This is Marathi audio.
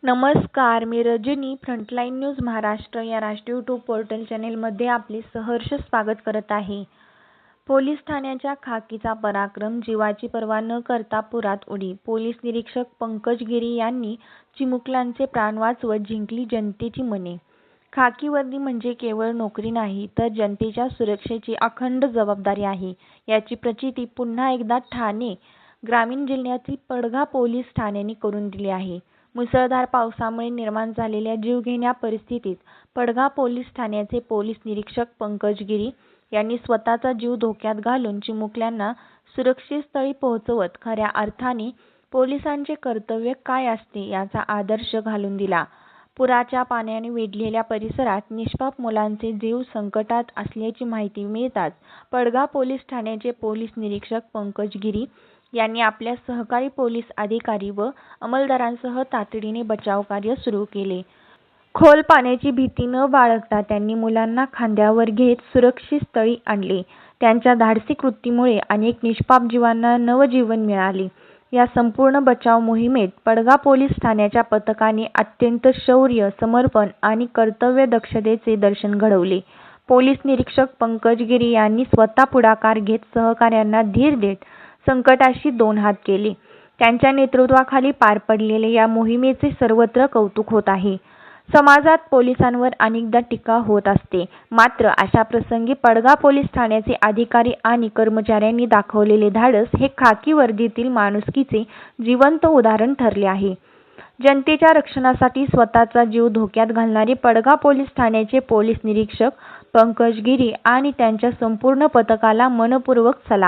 नमस्कार, मी रजनी. फ्रंटलाईन न्यूज महाराष्ट्र या राष्ट्रीय यूट्यूब पोर्टल चॅनेलमध्ये आपले सहर्ष स्वागत करत आहे. पोलीस ठाण्याच्या खाकीचा पराक्रम, जीवाची पर्वा न करता पुरात उडी. पोलीस निरीक्षक पंकज गिरी यांनी चिमुकल्यांचे प्राण वाचवत जिंकली जनतेची मने. खाकी वर्दी म्हणजे केवळ नोकरी नाही, तर जनतेच्या सुरक्षेची अखंड जबाबदारी आहे, याची प्रचिती पुन्हा एकदा ठाणे ग्रामीण जिल्ह्यातील पडघा पोलीस ठाण्याने करून दिली आहे. मुसळधार पावसामुळे निर्माण झालेल्या जीवघेण्या परिस्थितीत पडघा पोलीस ठाण्याचे पोलीस निरीक्षक पंकज गिरी यांनी स्वतःचा जीव धोक्यात घालून चिमुकल्यांना सुरक्षित स्थळी पोहोचवत खऱ्या अर्थाने पोलिसांचे कर्तव्य काय असते याचा आदर्श घालून दिला. पुराच्या पाण्याने वेढलेल्या परिसरात निष्पाप मुलांचे जीव संकटात असल्याची माहिती मिळताच पडघा पोलीस ठाण्याचे पोलीस निरीक्षक पंकज गिरी यांनी आपल्या सहकारी पोलीस अधिकारी व अंमलदारांसह तातडीने बचाव कार्य सुरू केले. खोल पाण्याची भीती न बाळगता त्यांनी मुलांना खांद्यावर घेत सुरक्षित स्थळी आणले. त्यांच्या धाडसी कृतीमुळे अनेक निष्पाप जीवांना नवजीवन मिळाले. या संपूर्ण बचाव मोहिमेत पडघा पोलीस ठाण्याच्या पथकाने अत्यंत शौर्य, समर्पण आणि कर्तव्य दक्षतेचे दर्शन घडवले. पोलीस निरीक्षक पंकज गिरी यांनी स्वतः पुढाकार घेत सहकाऱ्यांना धीर देत संकटाशी दोन हात केले. त्यांच्या नेतृत्वाखाली पार पडलेल्या या मोहिमेचे सर्वत्र कौतुक होत आहे. समाजात पोलिसांवर अनेकदा टीका होत असते, मात्र अशा प्रसंगी पडघा पोलीस ठाण्याचे अधिकारी आणि कर्मचाऱ्यांनी दाखवलेले धाडस हे खाकी वर्दीतील माणुसकीचे जिवंत उदाहरण ठरले आहे. जनतेच्या रक्षणासाठी स्वतःचा जीव धोक्यात घालणारे पडघा पोलीस ठाण्याचे पोलीस निरीक्षक पंकज गिरी आणि त्यांच्या संपूर्ण पथकाला मनपूर्वक सलाम.